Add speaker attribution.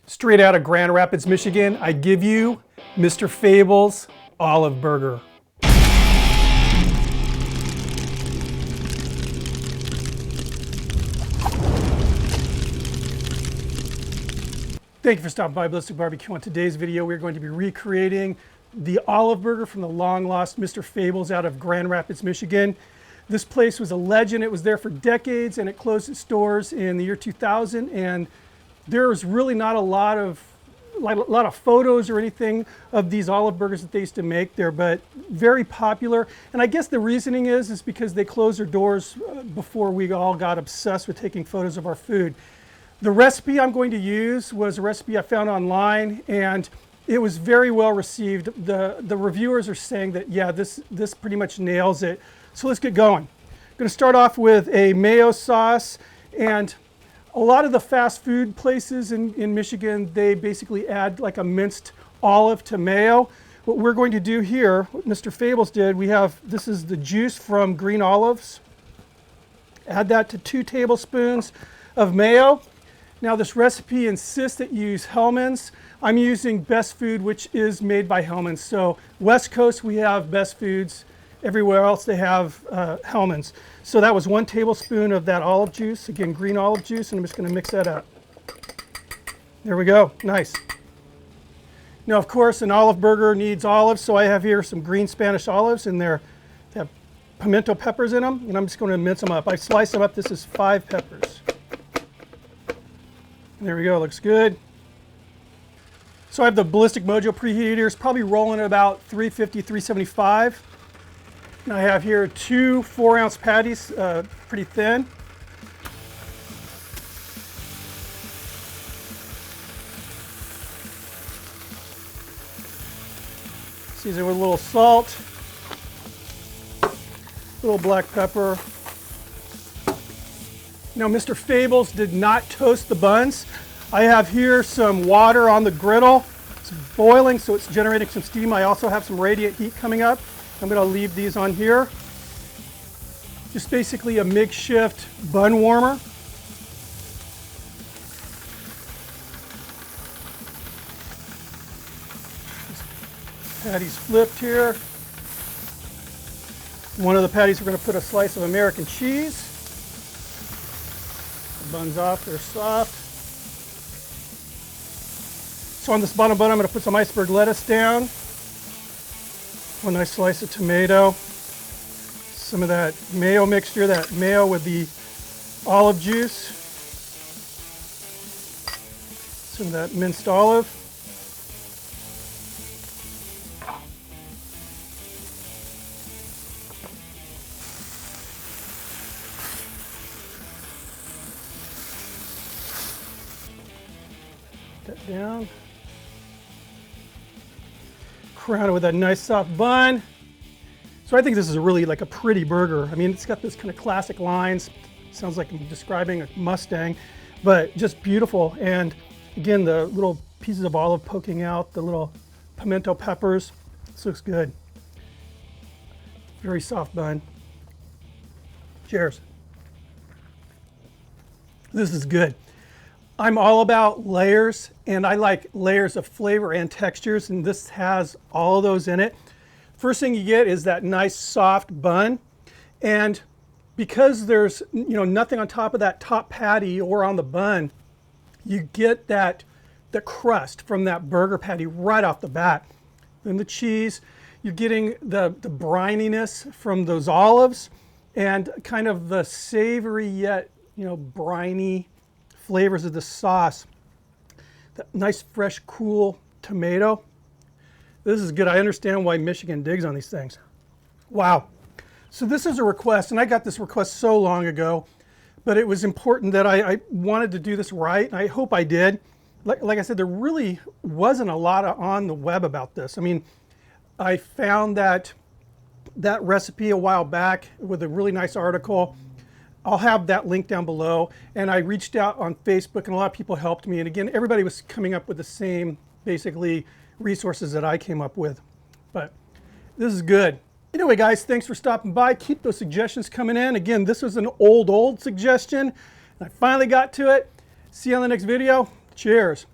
Speaker 1: Straight out of Grand Rapids, Michigan, I give you Mr. Fables Olive Burger. Thank you for stopping by Ballistic BBQ. On today's video, we're going to be recreating the olive burger from the long-lost Mr. Fables out of Grand Rapids, Michigan. This place was a legend. It was there for decades, and it closed its doors in the year 2000. And there was really not a lot of photos or anything of these olive burgers that they used to make there, but very popular. And I guess the reasoning is because they closed their doors before we all got obsessed with taking photos of our food. The recipe I'm going to use was a recipe I found online, and it was very well received. The reviewers are saying that, yeah, this pretty much nails it. So let's get going. I'm going to start off with a mayo sauce, and a lot of the fast food places in Michigan, they basically add like a minced olive to mayo. What we're going to do here, what Mr. Fables did, this is the juice from green olives. Add that to 2 tablespoons of mayo. Now this recipe insists that you use Helman's. I'm using Best Food, which is made by Helman's. So West Coast, we have Best Foods. Everywhere else they have Helman's. So that was 1 tablespoon of that olive juice, again green olive juice, and I'm just going to mix that up. There we go, nice. Now of course an olive burger needs olives, so I have here some green Spanish olives, and they have pimento peppers in them, and I'm just going to mince them up. I slice them up. This is 5 peppers. There we go, looks good. So I have the Ballistic-Mojoe preheated here. It's probably rolling at about 350, 375. And I have here 2 4-ounce patties, pretty thin. Season with a little salt, a little black pepper. Now, Mr. Fables did not toast the buns. I have here some water on the griddle. It's boiling, so it's generating some steam. I also have some radiant heat coming up. I'm going to leave these on here. Just basically a makeshift bun warmer. Patties flipped here. One of the patties we're going to put a slice of American cheese. The buns off, they're soft. So on this bottom bun, I'm going to put some iceberg lettuce down. 1 nice slice of tomato, some of that mayo mixture, that mayo with the olive juice, some of that minced olive, put that down. Crown it with that nice soft bun. So I think this is really like a pretty burger. I mean, it's got this kind of classic lines. Sounds like I'm describing a Mustang, but just beautiful. And again, the little pieces of olive poking out, the little pimento peppers. This looks good. Very soft bun. Cheers. This is good. I'm all about layers, and I like layers of flavor and textures, and this has all of those in it. First thing you get is that nice soft bun, and because there's nothing on top of that top patty or on the bun, you get the crust from that burger patty right off the bat. Then the cheese, you're getting the brininess from those olives, and kind of the savory yet briny flavors of the sauce. That nice fresh cool tomato. This is good. I understand why Michigan digs on these things. Wow. So this is a request, and I got this request so long ago, but it was important that I wanted to do this right, and I hope I did. Like I said, there really wasn't a lot on the web about this. I mean, I found that recipe a while back with a really nice article. I'll have that link down below, and I reached out on Facebook, and a lot of people helped me, and again, everybody was coming up with the same basically resources that I came up with. But this is good. Anyway guys, thanks for stopping by. Keep those suggestions coming in. Again, this was an old suggestion, and I finally got to it. See you on the next video. Cheers.